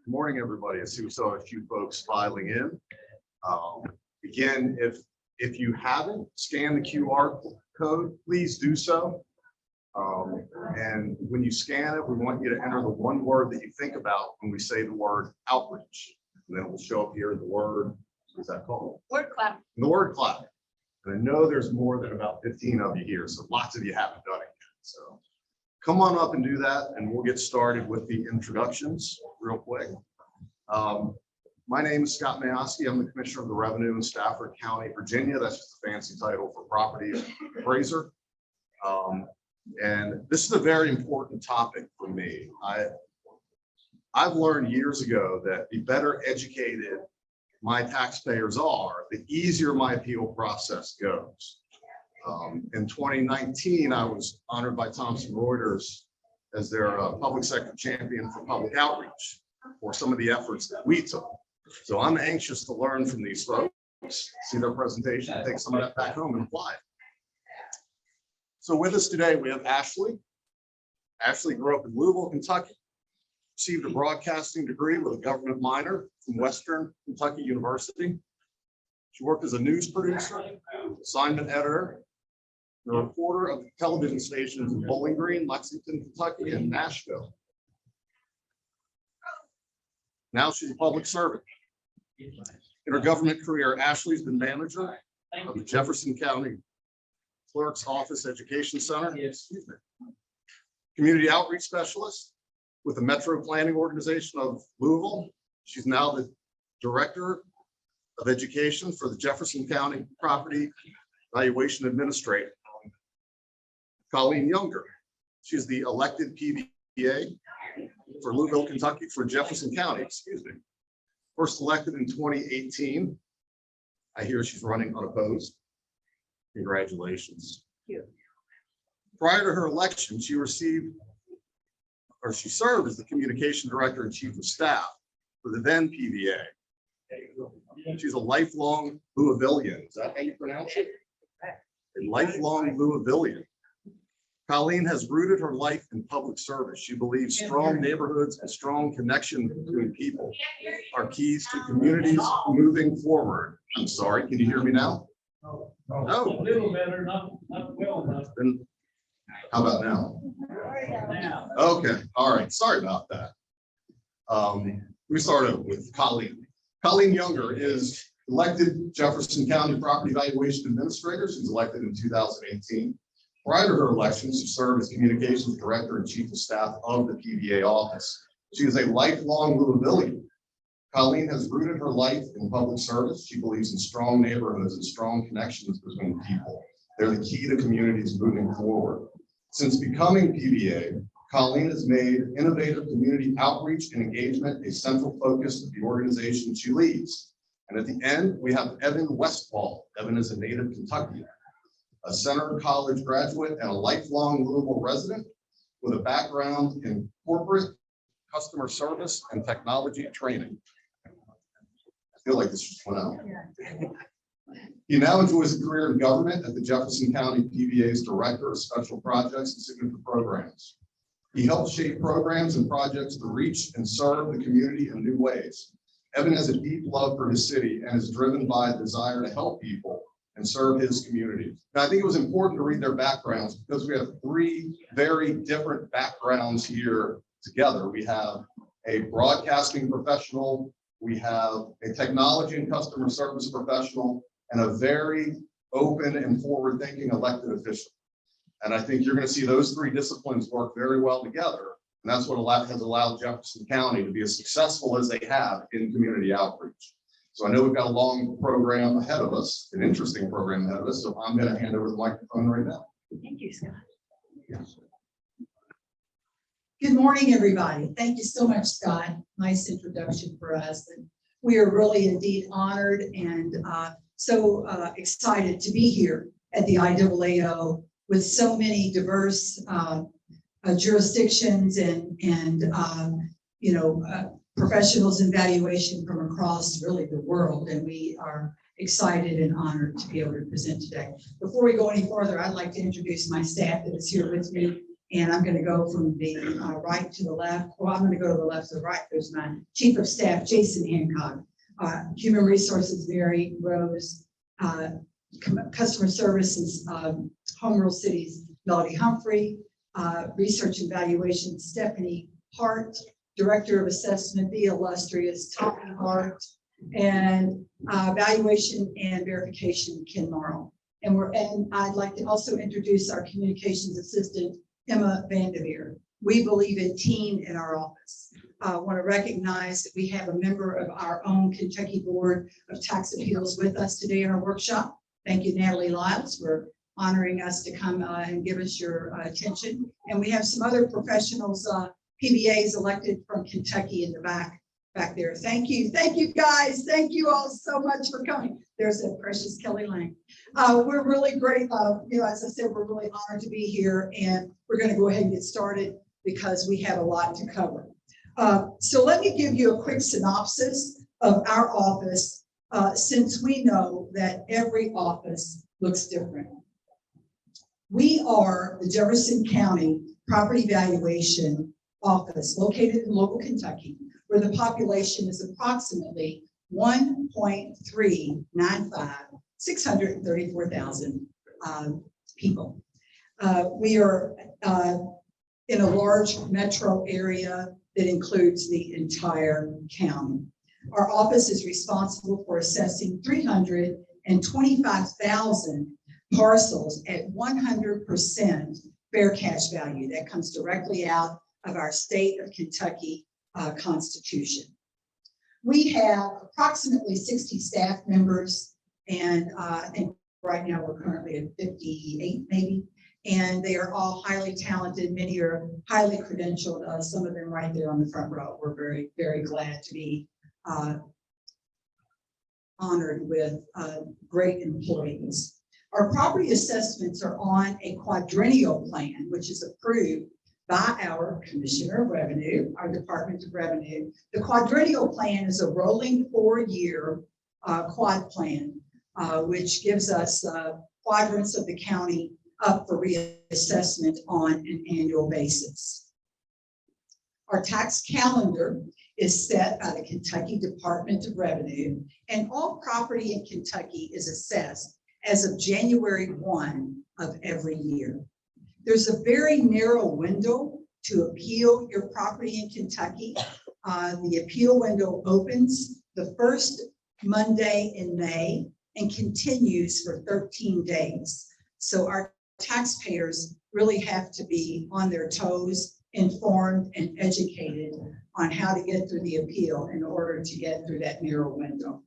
Good morning, everybody. I see we saw a few folks filing in. Again, if you haven't scanned the QR code, please do so. And when you scan it, we want you to enter the one word that you think about when we say the word outreach. And then it will show up here the word, what is that called? Word cloud. The word cloud. And I know there's more than about 15 of you here, so lots of you haven't done it yet. So come on up and do that, and we'll get started with the introductions real quick. My name is Scott Mayoski. I'm the Commissioner of the Revenue in Stafford County, Virginia. That's just a fancy title for property appraiser. And this is a very important topic for me. I've learned years ago that the better educated my taxpayers are, the easier my appeal process goes. In 2019, I was honored by Thomson Reuters as their public sector champion for public outreach for some of the efforts that we took. So I'm anxious to learn from these folks, see their presentation, take some of that back home and apply it. So with us today, we have Ashley. Ashley grew up in Louisville, Kentucky, received a broadcasting degree with a government minor from Western Kentucky University. She worked as a news producer, assignment editor, and a reporter of television stations in Bowling Green, Lexington, Kentucky, and Nashville. Now she's a public servant. In her government career, Ashley's been manager of the Jefferson County Clerk's Office Education Center, community outreach specialist with the Metro Planning Organization of Louisville. She's now the Director of Education for the Jefferson County Property Valuation Administrator. Colleen Younger, she's the elected PVA for Louisville, Kentucky, for Jefferson County, First elected in 2018. I hear she's running unopposed. Congratulations. Thank you. Prior to her election, she served as the Communication Director and Chief of Staff for the then PVA. She's a lifelong Louisvillian. Is that how you pronounce it? A lifelong Louisvillian. Colleen has rooted her life in public service. She believes strong neighborhoods and strong connection between people are keys to communities moving forward. I'm sorry, can you hear me now? No. No. A little better, not well enough. Then how about now? Now. Okay, all right, sorry about that. We started with Colleen. Colleen Younger is elected Jefferson County Property Valuation Administrator. She's elected in 2018. Prior to her election, she served as Communications Director and Chief of Staff of the PVA office. She is a lifelong Louisvillian. Colleen has rooted her life in public service. She believes in strong neighborhoods and strong connections between people. They're the key to communities moving forward. Since becoming PVA, Colleen has made innovative community outreach and engagement a central focus of the organization she leads. And at the end, we have Evan Westfall. Evan is a native Kentuckian, a Center College graduate and a lifelong Louisville resident with a background in corporate, customer service, and technology training. I feel like this just went out. He now enjoys a career in government at the Jefferson County PVA's Director of Special Projects and Signature Programs. He helps shape programs and projects to reach and serve the community in new ways. Evan has a deep love for his city and is driven by a desire to help people and serve his community. Now, I think it was important to read their backgrounds because we have three very different backgrounds here together. We have a broadcasting professional, we have a technology and customer service professional, and a very open and forward-thinking elected official. And I think you're going to see those three disciplines work very well together. And that's what has allowed Jefferson County to be as successful as they have in community outreach. So I know we've got a long program ahead of us, an interesting program ahead of us. So I'm going to hand over the microphone right now. Thank you, Scott. Yes. Good morning, everybody. Thank you so much, Scott. Nice introduction for us. And we are really indeed honored and so excited to be here at the IAAO with so many diverse jurisdictions and professionals in valuation from across really the world. And we are excited and honored to be able to present today. Before we go any further, I'd like to introduce my staff that is here with me And I'm going to go from the right to the left. Well, I'm going to go to the left to the right. There's my Chief of Staff, Jason Hancock. Human Resources, Mary Rose. Customer Services, Home Rule Cities, Melody Humphrey. Research and Evaluation, Stephanie Hart. Director of Assessment, the illustrious Tommy Hart. And Evaluation and Verification, Ken Marl. And I'd like to also introduce our Communications Assistant, Emma Vanderveer. We believe in team in our office. I want to recognize that we have a member of our own Kentucky Board of Tax Appeals with us today in our workshop. Thank you, Natalie Lyles, for honoring us to come and give us your attention. And we have some other professionals, PBAs elected from Kentucky in the back there. Thank you guys. Thank you all so much for coming. There's that precious Kelly Lang. We're really great. As I said, we're really honored to be here, and we're going to go ahead and get started because we have a lot to cover. So let me give you a quick synopsis of our office, since we know that every office looks different. We are the Jefferson County Property Valuation Office located in local Kentucky, where the population is approximately 634,000 people. We are in a large metro area that includes the entire county. Our office is responsible for assessing 325,000 parcels at 100% fair cash value. That comes directly out of our state of Kentucky Constitution. We have approximately 60 staff members, and I think right now we're currently at 58 maybe, and they are all highly talented. Many are highly credentialed, some of them right there on the front row. We're very, very glad to be honored with great employees. Our property assessments are on a quadrennial plan, which is approved by our Commissioner of Revenue, our Department of Revenue. The quadrennial plan is a rolling 4-year quad plan, which gives us quadrants of the county up for reassessment on an annual basis. Our tax calendar is set by the Kentucky Department of Revenue, and all property in Kentucky is assessed as of January 1 of every year. There's a very narrow window to appeal your property in Kentucky. The appeal window opens the first Monday in May and continues for 13 days. So our taxpayers really have to be on their toes, informed and educated on how to get through the appeal in order to get through that narrow window.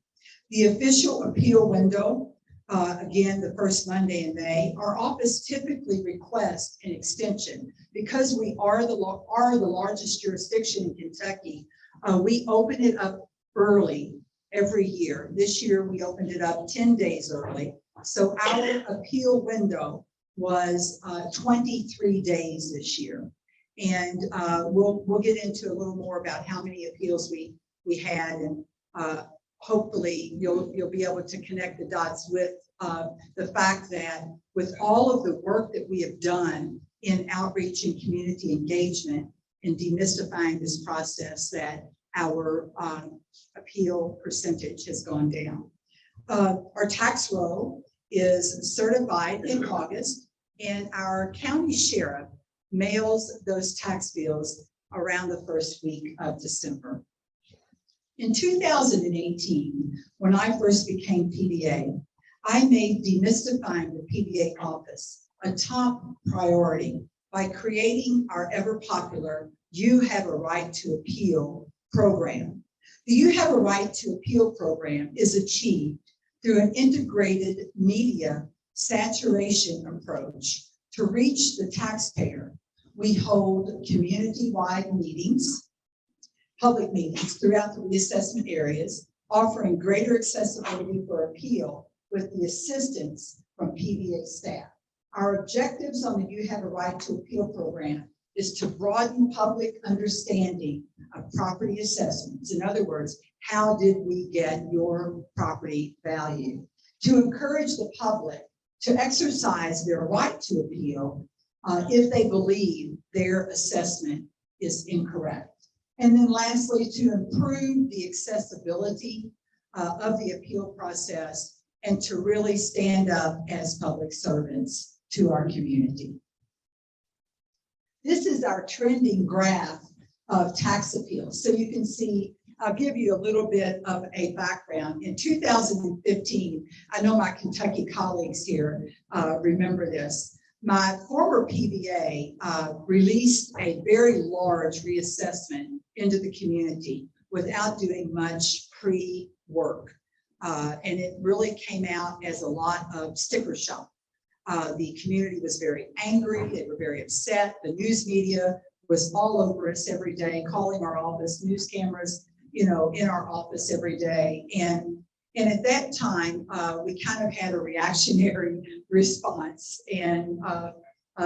The official appeal window, again, the first Monday in May. Our office typically requests an extension because we are the largest jurisdiction in Kentucky. We open it up early every year. This year we opened it up 10 days early. So our appeal window was 23 days this year. And we'll get into a little more about how many appeals we had, and hopefully you'll be able to connect the dots with the fact that with all of the work that we have done in outreach and community engagement and demystifying this process, that our appeal percentage has gone down. Our tax roll is certified in August, and our county sheriff mails those tax bills around the first week of December. In 2018, when I first became PBA, I made demystifying the PBA office a top priority by creating our ever popular You Have a Right to Appeal program. The You Have a Right to Appeal program is achieved through an integrated media saturation approach to reach the taxpayer. We hold community-wide meetings, public meetings throughout the reassessment areas, offering greater accessibility for appeal with the assistance from PBA staff. Our objectives on the You Have a Right to Appeal program is to broaden public understanding of property assessments. In other words, how did we get your property value? To encourage the public to exercise their right to appeal if they believe their assessment is incorrect. And then lastly, to improve the accessibility of the appeal process and to really stand up as public servants to our community. This is our trending graph of tax appeals. So you can see, I'll give you a little bit of a background. In 2015, I know my Kentucky colleagues here remember this. My former PBA released a very large reassessment into the community without doing much pre-work. And it really came out as a lot of sticker shock. The community was very angry, they were very upset. The news media was all over us every day, calling our office, news cameras, in our office every day. And at that time, we kind of had a reactionary response and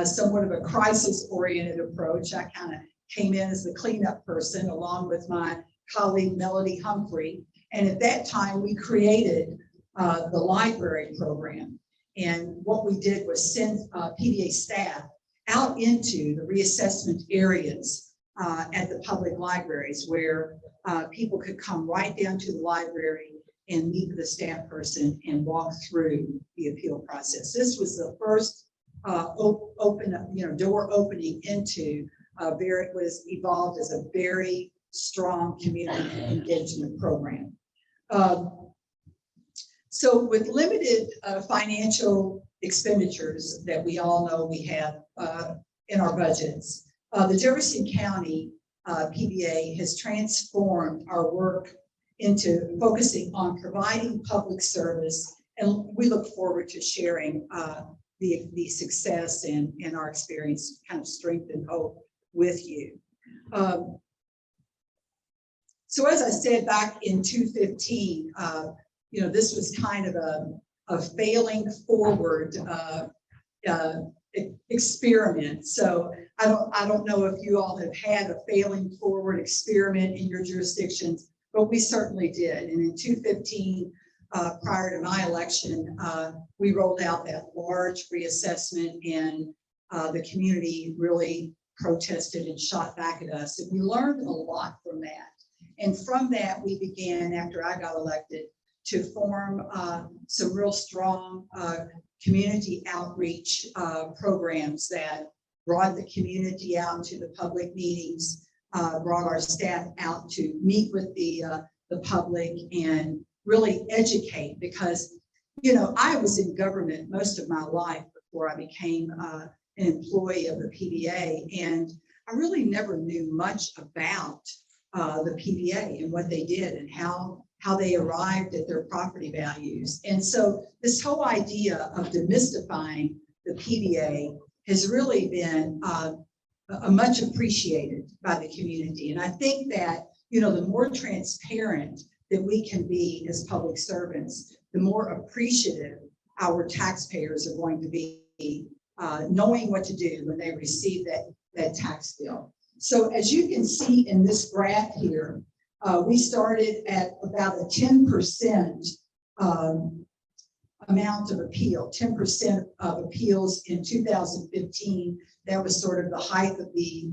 somewhat of a crisis-oriented approach. I kind of came in as the cleanup person along with my colleague Melody Humphrey. And at that time, we created the library program. And what we did was send PBA staff out into the reassessment areas at the public libraries where people could come right down to the library and meet with the staff person and walk through the appeal process. This was the first door opening into it was evolved as a very strong community engagement program. So with limited financial expenditures that we all know we have in our budgets, the Jefferson County PBA has transformed our work into focusing on providing public service, and we look forward to sharing the success and our experience, kind of strength and hope with you. So as I said back in 2015, this was kind of a failing forward experiment. So I don't know if you all have had a failing forward experiment in your jurisdictions, but we certainly did. And in 2015, prior to my election, we rolled out that large reassessment, and the community really protested and shot back at us. And we learned a lot from that. And from that, we began, after I got elected, to form some real strong community outreach programs that brought the community out to the public meetings, brought our staff out to meet with the public and really educate, because, I was in government most of my life before I became an employee of the PBA, and I really never knew much about the PBA and what they did and how they arrived at their property values. And so this whole idea of demystifying the PBA has really been much appreciated by the community. And I think that, the more transparent that we can be as public servants, the more appreciative our taxpayers are going to be, knowing what to do when they receive that tax bill. So as you can see in this graph here, we started at about a 10% amount of appeal, 10% of appeals in 2015. That was sort of the height of the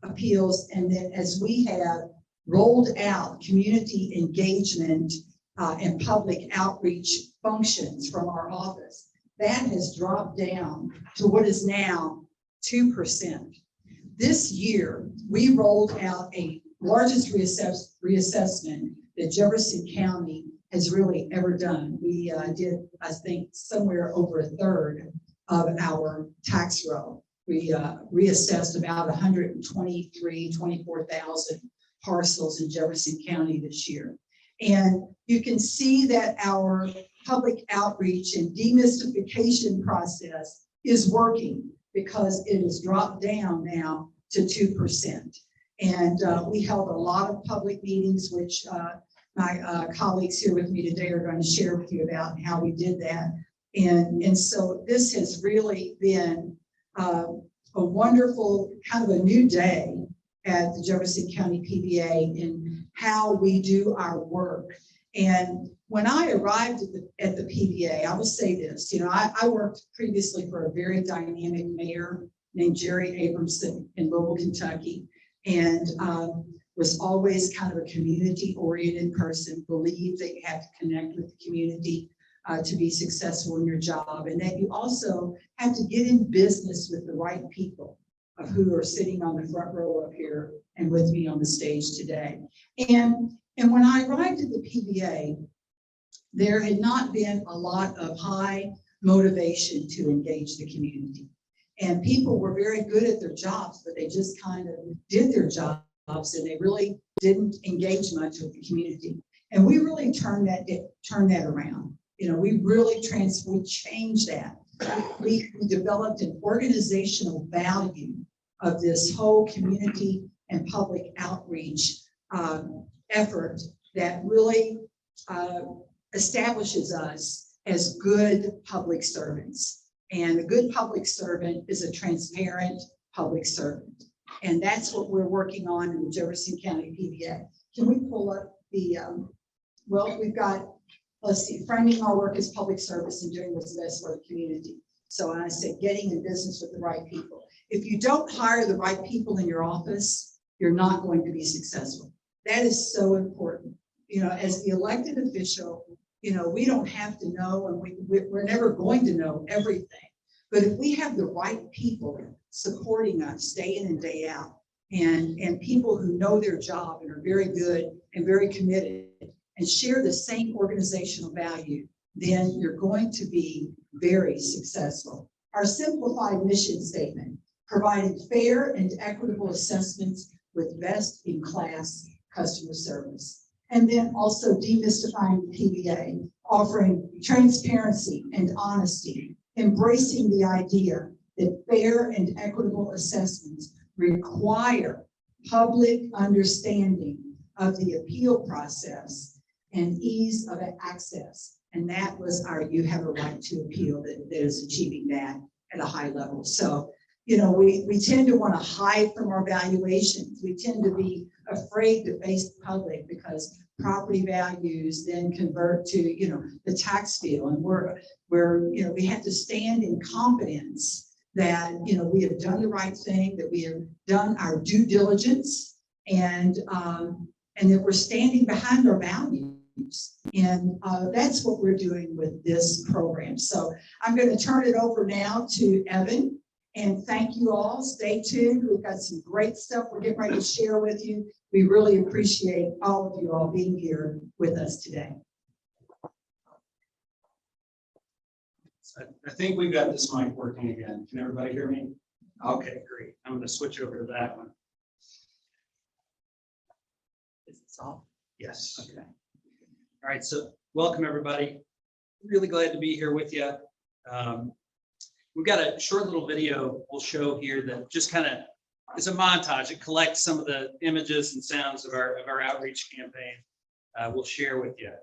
appeals. And then as we have rolled out community engagement and public outreach functions from our office, that has dropped down to what is now 2%. This year, we rolled out a largest reassessment that Jefferson County has really ever done. We did, I think, somewhere over a third of our tax roll. We reassessed about 24,000 parcels in Jefferson County this year. And you can see that our public outreach and demystification process is working, because it has dropped down now to 2%. And we held a lot of public meetings, which my colleagues here with me today are going to share with you about how we did that. And so this has really been a wonderful, kind of a new day at the Jefferson County PBA in how we do our work. And when I arrived at the PVA, I will say this, you know, I worked previously for a very dynamic mayor named Jerry Abramson in Louisville, Kentucky, and was always kind of a community-oriented person, believed that you have to connect with the community to be successful in your job, and that you also have to get in business with the right people of who are sitting on the front row up here and with me on the stage today. And when I arrived at the PVA, there had not been a lot of high motivation to engage the community. And people were very good at their jobs, but they just kind of did their jobs and they really didn't engage much with the community. And we really turned that around. You know, we really changed that. We developed an organizational value of this whole community and public outreach effort that really establishes us as good public servants. And a good public servant is a transparent public servant. And that's what we're working on in the Jefferson County PVA. Can we pull up the, well, we've got, let's see, framing our work as public service and doing what's best for the community. So I said, getting in business with the right people. If you don't hire the right people in your office, you're not going to be successful. That is so important. You know, as the elected official, you know, we don't have to know, and we're never going to know everything. But if we have the right people supporting us day in and day out, and people who know their job and are very good and very committed and share the same organizational value, then you're going to be very successful. Our simplified mission statement: providing fair and equitable assessments with best-in-class customer service. And then also demystifying the PVA, offering transparency and honesty, embracing the idea that fair and equitable assessments require public understanding of the appeal process and ease of access. And that was our "you have a right to appeal" that is achieving that at a high level. So, you know, we tend to want to hide from our valuations. We tend to be afraid to face the public because property values then convert to, you know, the tax bill. And we're, you know, we have to stand in confidence that, you know, we have done the right thing, that we have done our due diligence, and that we're standing behind our values. And that's what we're doing with this program. So I'm going to turn it over now to Evan. And thank you all. Stay tuned. We've got some great stuff we're getting ready to share with you. We really appreciate all of you all being here with us today. I think we've got this mic working again. Can everybody hear me? Okay, great. I'm going to switch over to that one. Is this off? Yes. Okay. All right. So welcome, everybody. Really glad to be here with you. We've got a short little video we'll show here that just kind of is a montage. It collects some of the images and sounds of our outreach campaign. We'll share with you.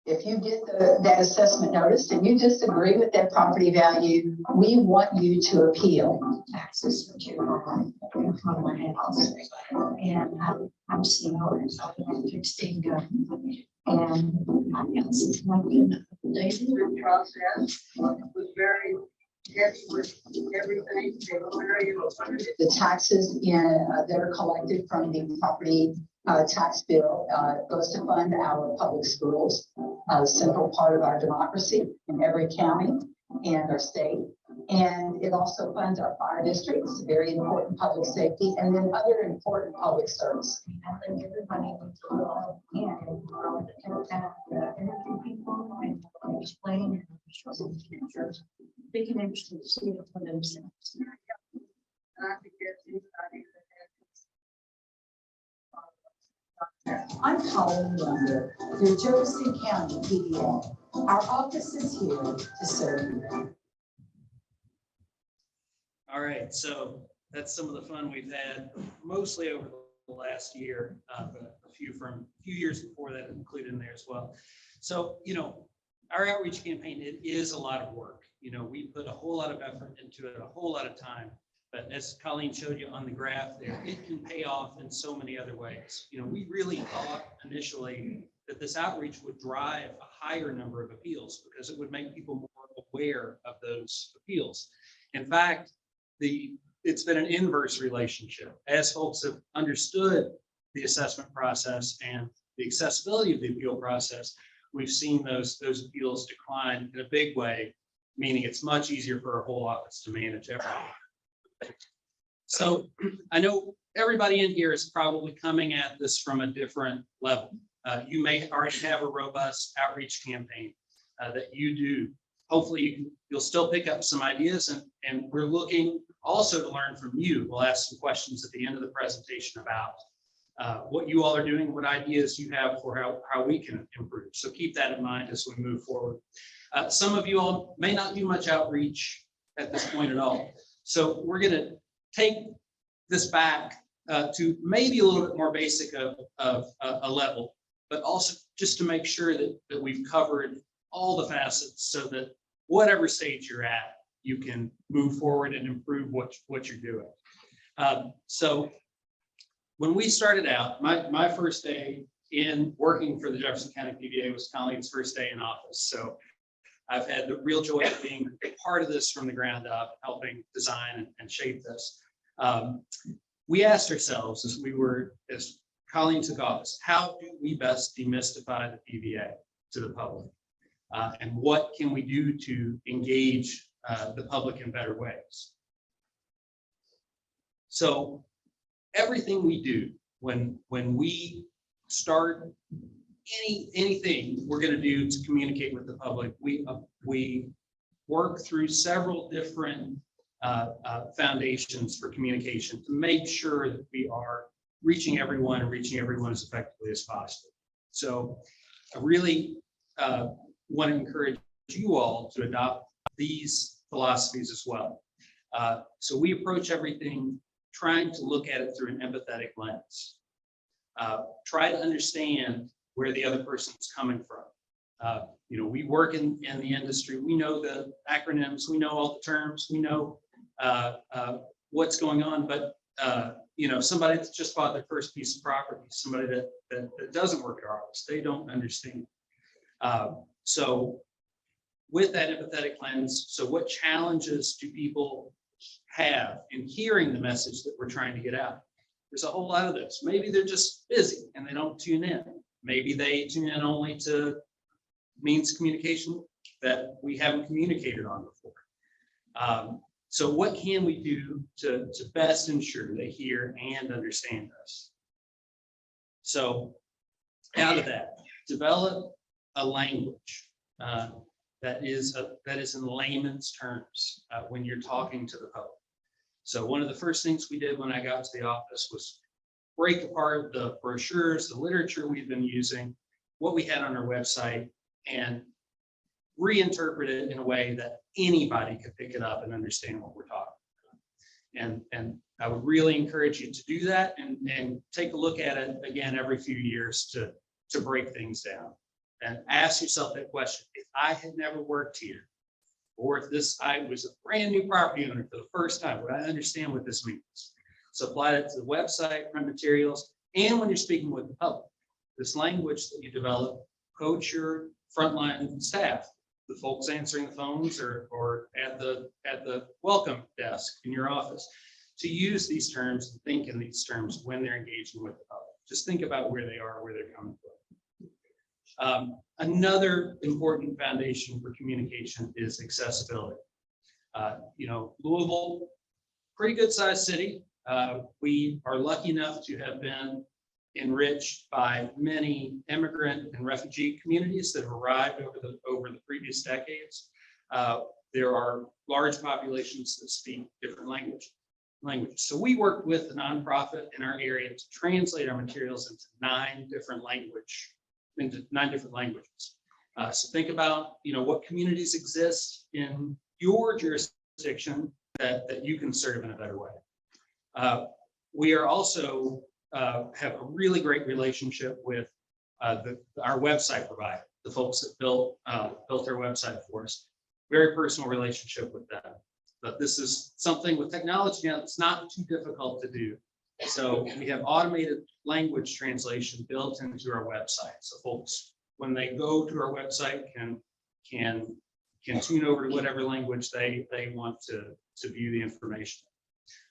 If you get that assessment notice and you disagree with that property value, we want you to appeal. Access to in front of my house, and I'm single and I'm fixed income, and my house is not good. The process was very heavy with everything. The taxes that are collected from the property tax bill goes to fund our public schools, a central part of our democracy in every county and our state. And it also funds our fire districts, very important public safety, and then other important public service. I think everybody needs to know and interview people and explain and they can actually see it for themselves. I'm Colleen Younger, your Jefferson County PVA. Our office is here to serve you. All right. So that's some of the fun we've had, mostly over the last year, but a few years before that included in there as well. So, you know, our outreach campaign, it is a lot of work. You know, we put a whole lot of effort into it, a whole lot of time. But as Colleen showed you on the graph there, it can pay off in so many other ways. You know, we really thought initially that this outreach would drive a higher number of appeals because it would make people more aware of those appeals. In fact, it's been an inverse relationship. As folks have understood the assessment process and the accessibility of the appeal process, we've seen those appeals decline in a big way, meaning it's much easier for our whole office to manage everything. So I know everybody in here is probably coming at this from a different level. You may already have a robust outreach campaign that you do. Hopefully you'll still pick up some ideas, and we're looking also to learn from you. We'll ask some questions at the end of the presentation about what you all are doing, what ideas you have for how we can improve. So keep that in mind as we move forward. Some of you all may not do much outreach at this point at all. So we're going to take this back to maybe a little bit more basic of a level, but also just to make sure that we've covered all the facets so that whatever stage you're at, you can move forward and improve what you're doing. So when we started out, my first day in working for the Jefferson County PVA was Colleen's first day in office. So I've had the real joy of being a part of this from the ground up, helping design and shape this. We asked ourselves as Colleen took office, how do we best demystify the PVA to the public? And what can we do to engage the public in better ways? So everything we do when we start anything we're going to do to communicate with the public, we work through several different foundations for communication to make sure that we are reaching everyone as effectively as possible. So I really want to encourage you all to adopt these philosophies as well. So we approach everything trying to look at it through an empathetic lens. Try to understand where the other person's coming from. We work in the industry. We know the acronyms. We know all the terms. We know what's going on. But somebody that's just bought their first piece of property, somebody that doesn't work at our office, they don't understand. So with that empathetic lens, so what challenges do people have in hearing the message that we're trying to get out? There's a whole lot of this. Maybe they're just busy and they don't tune in. Maybe they tune in only to means of communication that we haven't communicated on before. So what can we do to best ensure they hear and understand us? So out of that, develop a language that is in layman's terms when you're talking to the public. So one of the first things we did when I got to the office was break apart the brochures, the literature we've been using, what we had on our website, and reinterpret it in a way that anybody could pick it up and understand what we're talking about. And I would really encourage you to do that and take a look at it again every few years to break things down. And ask yourself that question: if I had never worked here, or if I was a brand new property owner for the first time, would I understand what this means? So apply that to the website, print materials, and when you're speaking with the public. This language that you develop, coach your frontline staff, the folks answering the phones or at the welcome desk in your office, to use these terms and think in these terms when they're engaging with the public. Just think about where they are, where they're coming from. Another important foundation for communication is accessibility. Louisville, pretty good sized city. We are lucky enough to have been enriched by many immigrant and refugee communities that have arrived over the previous decades. There are large populations that speak different languages. So we worked with a nonprofit in our area to translate our materials into nine different languages. So think about, what communities exist in your jurisdiction that you can serve in a better way. We are also have a really great relationship with our website provider, the folks that built our website for us. Very personal relationship with them. but this is something with technology now that's not too difficult to do. So we have automated language translation built into our website. So folks, when they go to our website, can tune over to whatever language they want to view the information.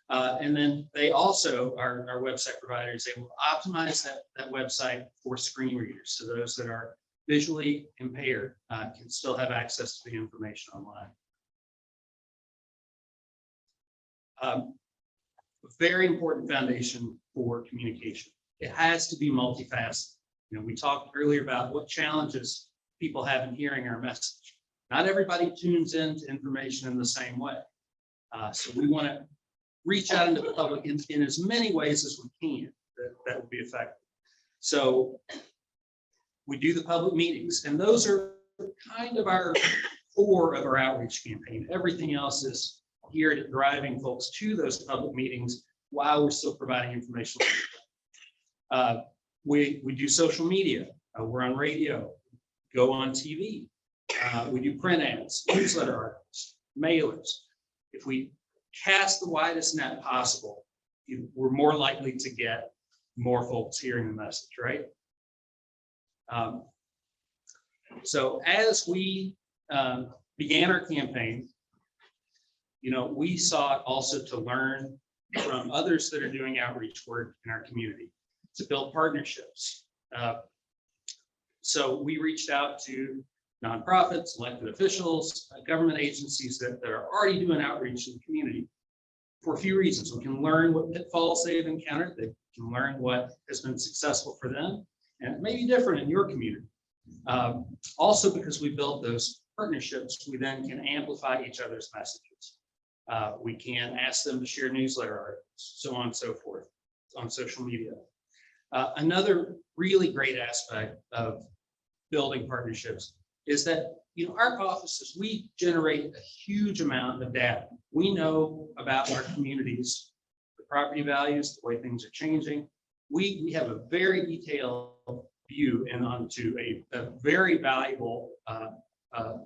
And then they also, our website providers, they will optimize that website for screen readers. So those that are visually impaired can still have access to the information online. Very important foundation for communication. It has to be multifaceted. You know, we talked earlier about what challenges people have in hearing our message. Not everybody tunes into information in the same way. So we want to reach out into the public in as many ways as we can that would be effective. So we do the public meetings, and those are kind of our core of our outreach campaign. Everything else is geared at driving folks to those public meetings while we're still providing information. We do social media. We're on radio, go on TV. We do print ads, newsletter articles, mailers. If we cast the widest net possible, we're more likely to get more folks hearing the message, right? So as we began our campaign, you know, we sought also to learn from others that are doing outreach work in our community, to build partnerships. So we reached out to nonprofits, elected officials, government agencies that are already doing outreach in the community for a few reasons. We can learn what pitfalls they've encountered. They can learn what has been successful for them, and it may be different in your community. Also, because we built those partnerships, we then can amplify each other's messages. We can ask them to share newsletter articles, so on and so forth, on social media. Another really great aspect of building partnerships is that, you know, our offices, we generate a huge amount of data. We know about our communities, the property values, the way things are changing. We have a very detailed view and onto a very valuable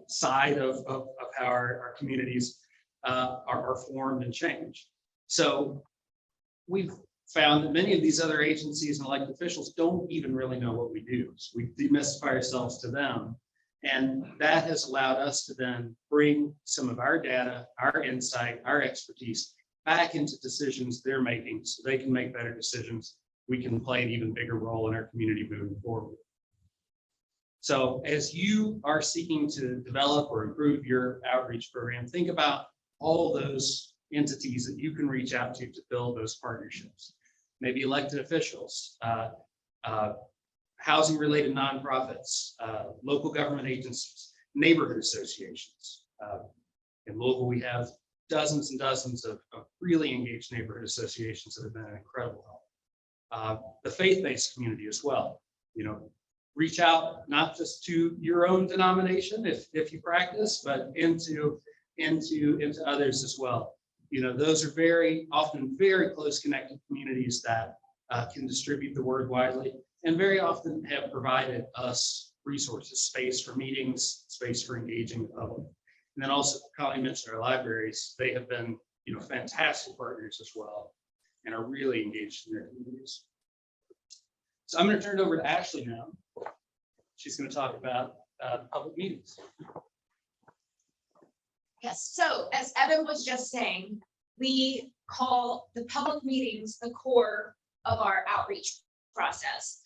side of how our communities are formed and changed. So we've found that many of these other agencies and elected officials don't even really know what we do. So we demystify ourselves to them. And that has allowed us to then bring some of our data, our insight, our expertise back into decisions they're making so they can make better decisions. We can play an even bigger role in our community moving forward. So as you are seeking to develop or improve your outreach program, think about all those entities that you can reach out to build those partnerships. Maybe elected officials, housing related nonprofits, local government agencies, neighborhood associations. In Louisville, we have dozens and dozens of really engaged neighborhood associations that have been an incredible help. The faith-based community as well. You know, reach out not just to your own denomination if you practice, but into others as well. You know, those are very often very close connected communities that can distribute the word widely, and very often have provided us resources, space for meetings, space for engaging the public. And then also, Colleen mentioned our libraries. They have been, you know, fantastic partners as well, and are really engaged in their communities. So I'm going to turn it over to Ashley now. She's going to talk about public meetings. Yes, so as Evan was just saying, we call the public meetings the core of our outreach process.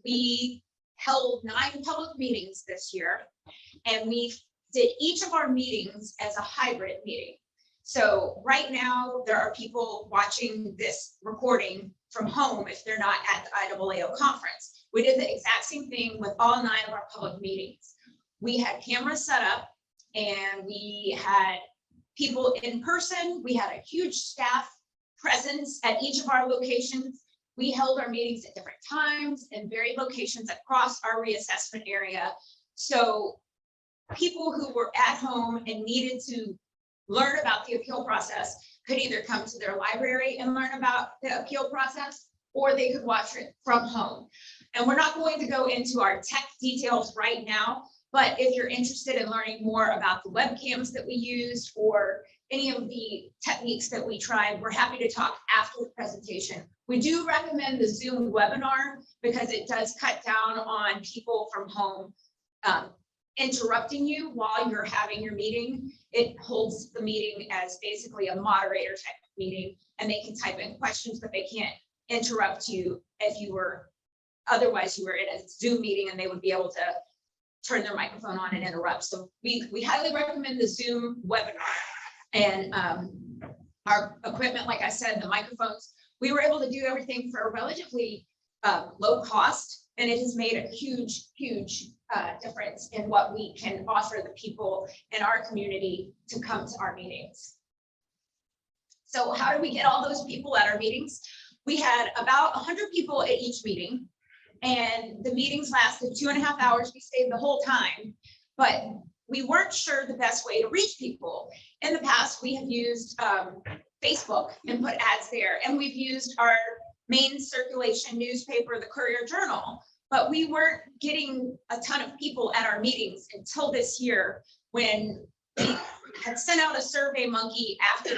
We held 9 public meetings this year, and we did each of our meetings as a hybrid meeting. So right now, there are people watching this recording from home if they're not at the IAAO conference. We did the exact same thing with all 9 of our public meetings. We had cameras set up, and we had people in person. We had a huge staff presence at each of our locations. We held our meetings at different times and varied locations across our reassessment area. So people who were at home and needed to learn about the appeal process could either come to their library and learn about the appeal process, or they could watch it from home. And we're not going to go into our tech details right now, but if you're interested in learning more about the webcams that we used, or any of the techniques that we tried, we're happy to talk after the presentation. We do recommend the Zoom webinar because it does cut down on people from home interrupting you while you're having your meeting. It holds the meeting as basically a moderator type of meeting, and they can type in questions, but they can't interrupt you if you were, otherwise you were in a Zoom meeting and they would be able to turn their microphone on and interrupt. So we highly recommend the Zoom webinar. And our equipment, like I said, the microphones, we were able to do everything for a relatively low cost, and it has made a huge difference in what we can offer the people in our community to come to our meetings. So how do we get all those people at our meetings? We had about 100 people at each meeting, and the meetings lasted 2.5 hours. We stayed the whole time, but we weren't sure the best way to reach people. In the past, we have used Facebook and put ads there, and we've used our main circulation newspaper, the Courier Journal, but we weren't getting a ton of people at our meetings until this year, when we had sent out a Survey Monkey after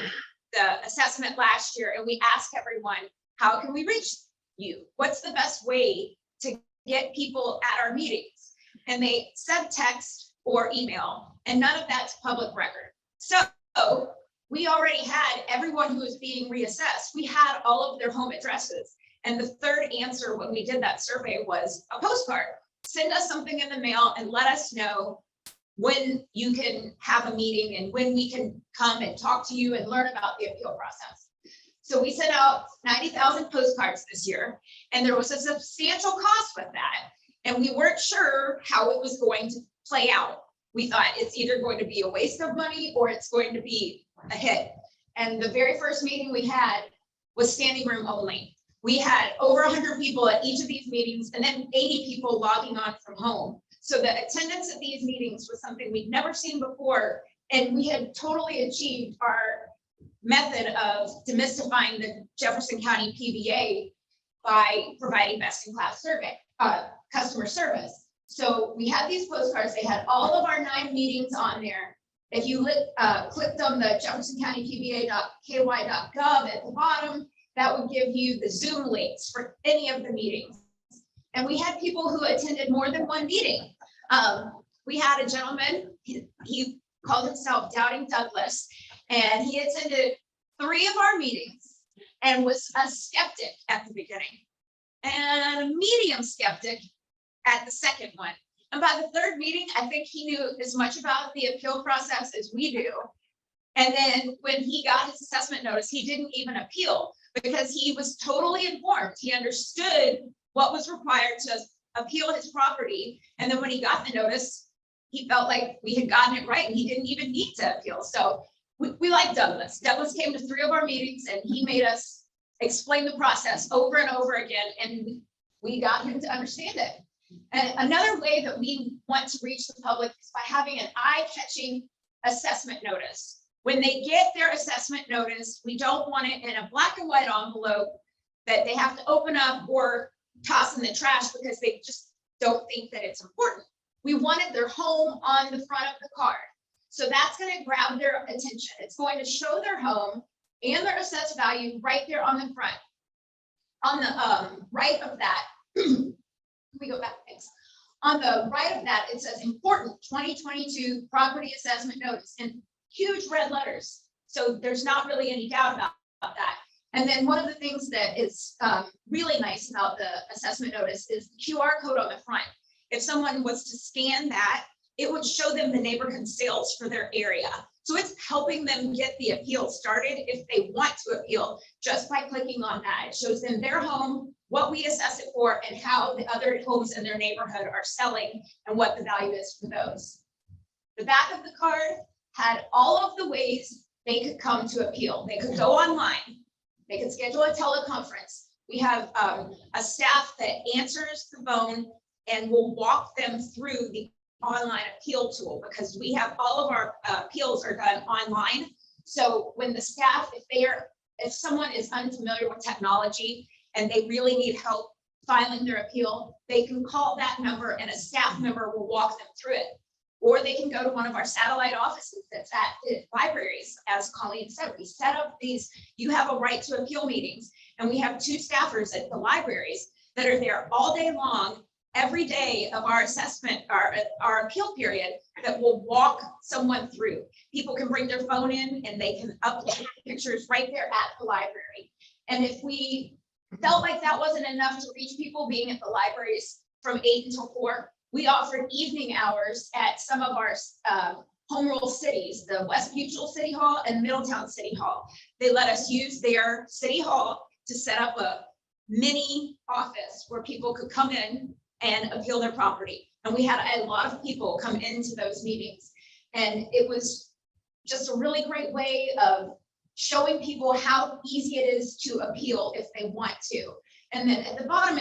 the assessment last year, and we asked everyone, how can we reach you? What's the best way to get people at our meetings? And they said text or email, and none of that's public record. So we already had everyone who was being reassessed. We had all of their home addresses. And the third answer when we did that survey was a postcard. Send us something in the mail and let us know when you can have a meeting and when we can come and talk to you and learn about the appeal process. So we sent out 90,000 postcards this year, and there was a substantial cost with that. And we weren't sure how it was going to play out. We thought it's either going to be a waste of money or it's going to be a hit. And the very first meeting we had was standing room only. We had over 100 people at each of these meetings, and then 80 people logging on from home. So the attendance at these meetings was something we'd never seen before. And we had totally achieved our method of demystifying the Jefferson County PBA by providing best-in-class customer service. So we had these postcards. They had all of our 9 meetings on there. If you clicked on the jeffersoncountypba.ky.gov at the bottom, that would give you the Zoom links for any of the meetings. And we had people who attended more than one meeting. We had a gentleman, he called himself Doubting Douglas, and he attended 3 of our meetings and was a skeptic at the beginning and a medium skeptic at the second one. And by the 3rd meeting, I think he knew as much about the appeal process as we do. And then when he got his assessment notice, he didn't even appeal because he was totally informed. He understood what was required to appeal his property. And then when he got the notice, he felt like we had gotten it right and he didn't even need to appeal. So we like Douglas. Douglas came to 3 of our meetings and he made us explain the process over and over again, and we got him to understand it. And another way that we want to reach the public is by having an eye-catching assessment notice. When they get their assessment notice, we don't want it in a black and white envelope that they have to open up or toss in the trash because they just don't think that it's important. We wanted their home on the front of the card. So that's going to grab their attention. It's going to show their home and their assessed value right there on the front. On the right of that, can we go back? Thanks. On the right of that, it says important 2022 property assessment notice in huge red letters. So there's not really any doubt about that. And then one of the things that is really nice about the assessment notice is the QR code on the front. If someone was to scan that, it would show them the neighborhood sales for their area. So it's helping them get the appeal started if they want to appeal just by clicking on that. It shows them their home, what we assess it for, and how the other homes in their neighborhood are selling and what the value is for those. The back of the card had all of the ways they could come to appeal. They could go online. They could schedule a teleconference. We have a staff that answers the phone and will walk them through the online appeal tool, because we have all of our appeals are done online. So when the staff, if someone is unfamiliar with technology and they really need help filing their appeal, they can call that number and a staff member will walk them through it. or they can go to one of our satellite offices that's at the libraries. As Colleen said, we set up these, you have a right to appeal meetings, and we have 2 staffers at the libraries that are there all day long, every day of our assessment, our appeal period, that will walk someone through. People can bring their phone in and they can upload pictures right there at the library. And if we felt like that wasn't enough to reach people being at the libraries from 8 until 4, we offered evening hours at some of our home rule cities, the West Mutual City Hall and Middletown City Hall. They let us use their city hall to set up a mini office where people could come in and appeal their property. And we had a lot of people come into those meetings. And it was just a really great way of showing people how easy it is to appeal if they want to. And then at the bottom,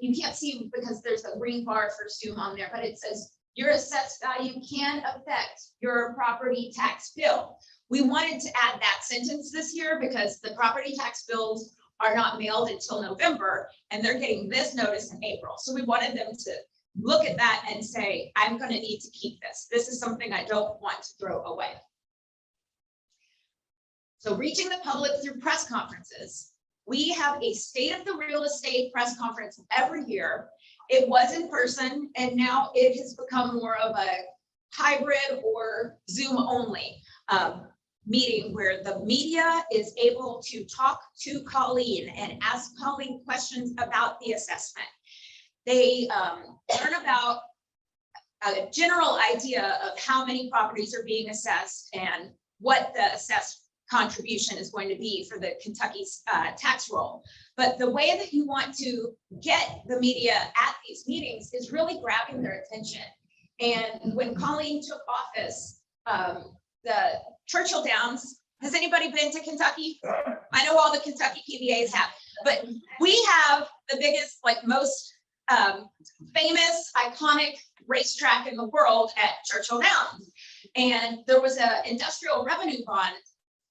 you can't see because there's a green bar for Zoom on there, but it says your assessed value can affect your property tax bill. We wanted to add that sentence this year because the property tax bills are not mailed until November, and they're getting this notice in April. So we wanted them to look at that and say, I'm going to need to keep this. This is something I don't want to throw away. So reaching the public through press conferences. We have a State of the Real Estate press conference every year. It was in person, and now it has become more of a hybrid or Zoom only meeting where the media is able to talk to Colleen and ask Colleen questions about the assessment. They learn about a general idea of how many properties are being assessed and what the assessed contribution is going to be for the Kentucky tax roll. But the way that you want to get the media at these meetings is really grabbing their attention. And when Colleen took office, the Churchill Downs, has anybody been to Kentucky? I know all the Kentucky PBAs have, but we have the biggest, like most famous, iconic racetrack in the world at Churchill Downs. And there was an industrial revenue bond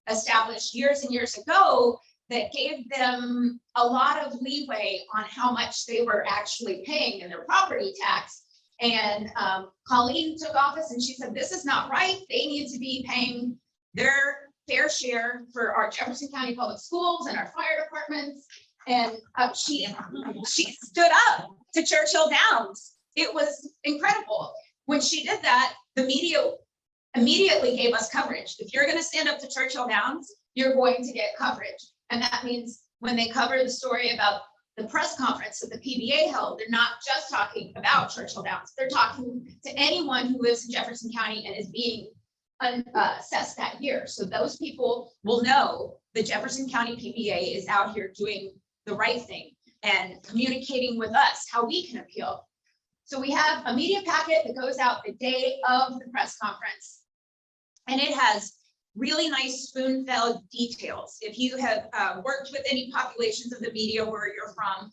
established years and years ago that gave them a lot of leeway on how much they were actually paying in their property tax. And Colleen took office and she said, this is not right. They need to be paying their fair share for our Jefferson County Public Schools and our fire departments. And she stood up to Churchill Downs. It was incredible. When she did that, the media immediately gave us coverage. If you're going to stand up to Churchill Downs, you're going to get coverage. And that means when they cover the story about the press conference that the PBA held, they're not just talking about Churchill Downs. They're talking to anyone who lives in Jefferson County and is being assessed that year. So those people will know the Jefferson County PBA is out here doing the right thing and communicating with us how we can appeal. So we have a media packet that goes out the day of the press conference, and it has really nice spoon-fed details. If you have worked with any populations of the media where you're from,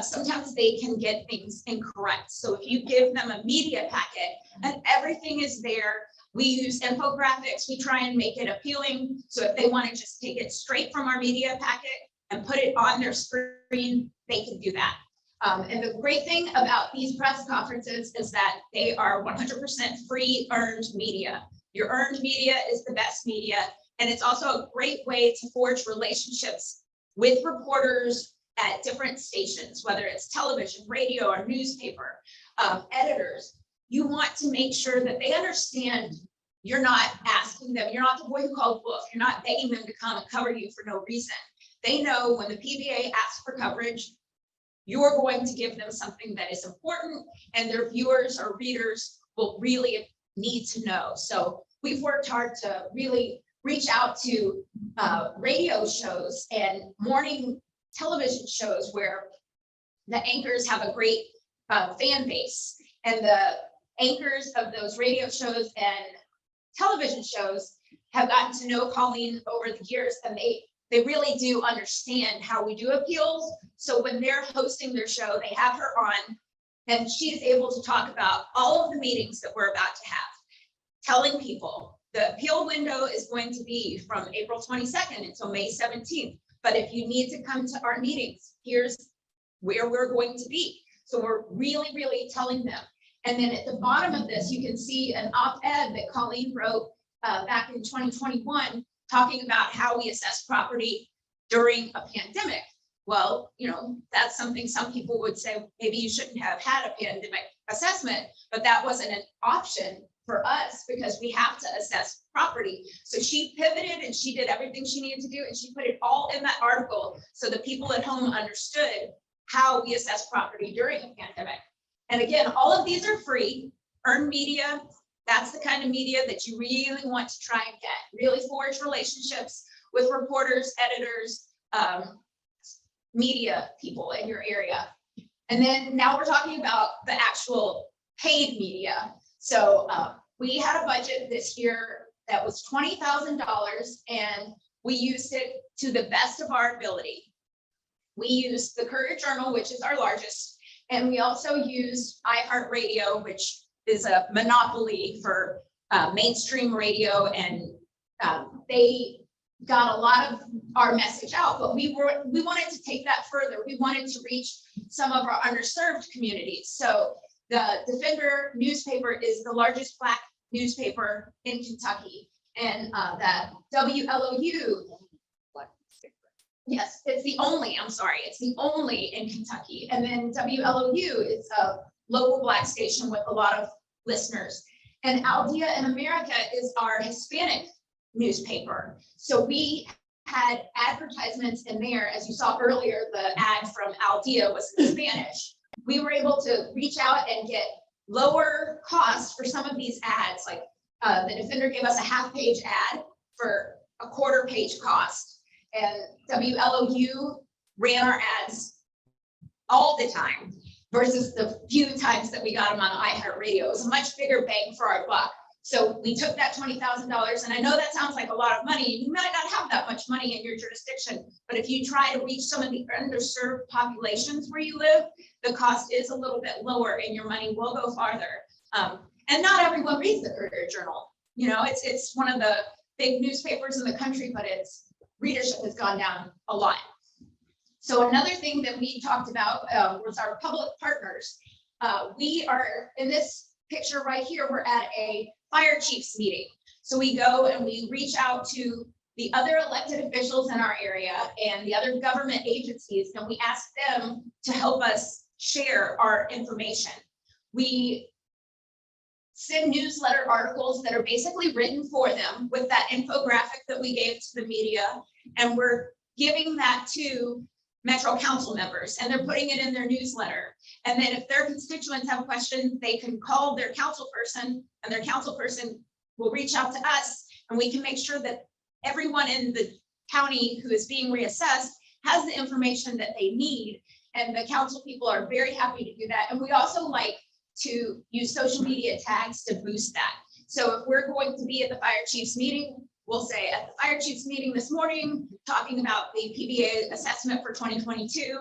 sometimes they can get things incorrect. So if you give them a media packet and everything is there, we use infographics. We try and make it appealing. So if they want to just take it straight from our media packet and put it on their screen, they can do that. And the great thing about these press conferences is that they are 100% free earned media. Your earned media is the best media. And it's also a great way to forge relationships with reporters at different stations, whether it's television, radio, or newspaper, editors. You want to make sure that they understand you're not asking them, you're not the boy who called wolf, you're not begging them to come and cover you for no reason. They know when the PBA asks for coverage, you're going to give them something that is important and their viewers or readers will really need to know. So we've worked hard to really reach out to radio shows and morning television shows where the anchors have a great fan base, and the anchors of those radio shows and television shows have gotten to know Colleen over the years, and they really do understand how we do appeals. So when they're hosting their show, they have her on, and she's able to talk about all of the meetings that we're about to have, telling people the appeal window is going to be from April 22nd until May 17th. But if you need to come to our meetings, here's where we're going to be. So we're really, really telling them. And then at the bottom of this, you can see an op-ed that Colleen wrote back in 2021, talking about how we assess property during a pandemic. Well, you know, that's something some people would say, maybe you shouldn't have had a pandemic assessment, but that wasn't an option for us because we have to assess property. So she pivoted and she did everything she needed to do, and she put it all in that article so the people at home understood how we assess property during a pandemic. And again, all of these are free. Earned media, that's the kind of media that you really want to try and get. Really forge relationships with reporters, editors, media people in your area. And then now we're talking about the actual paid media. So we had a budget this year that was $20,000, and we used it to the best of our ability. We used the Courier Journal, which is our largest, and we also used iHeartRadio, which is a monopoly for mainstream radio, and they got a lot of our message out, but we wanted to take that further. We wanted to reach some of our underserved communities. So the Defender newspaper is the largest Black newspaper in Kentucky, and that WLOU, yes, it's the only, I'm sorry, it's the only in Kentucky. And then WLOU is a local Black station with a lot of listeners. And Aldea in America is our Hispanic newspaper. So we had advertisements in there. As you saw earlier, the ad from Aldea was in Spanish. We were able to reach out and get lower costs for some of these ads. Like the Defender gave us a half-page ad for a quarter-page cost. And WLOU ran our ads all the time versus the few times that we got them on iHeartRadio. It was a much bigger bang for our buck. So we took that $20,000, and I know that sounds like a lot of money. You might not have that much money in your jurisdiction, but if you try to reach some of the underserved populations where you live, the cost is a little bit lower and your money will go farther. And not everyone reads the Courier Journal. You know, it's one of the big newspapers in the country, but its readership has gone down a lot. So another thing that we talked about was our public partners. We are, in this picture right here, we're at a fire chiefs meeting. So we go and we reach out to the other elected officials in our area and the other government agencies, and we ask them to help us share our information. We send newsletter articles that are basically written for them with that infographic that we gave to the media, and we're giving that to Metro Council members, and they're putting it in their newsletter. And then if their constituents have questions, they can call their council person, and their council person will reach out to us, and we can make sure that everyone in the county who is being reassessed has the information that they need. And the council people are very happy to do that. And we also like to use social media tags to boost that. So if we're going to be at the fire chiefs meeting, we'll say at the fire chiefs meeting this morning, talking about the PBA assessment for 2022.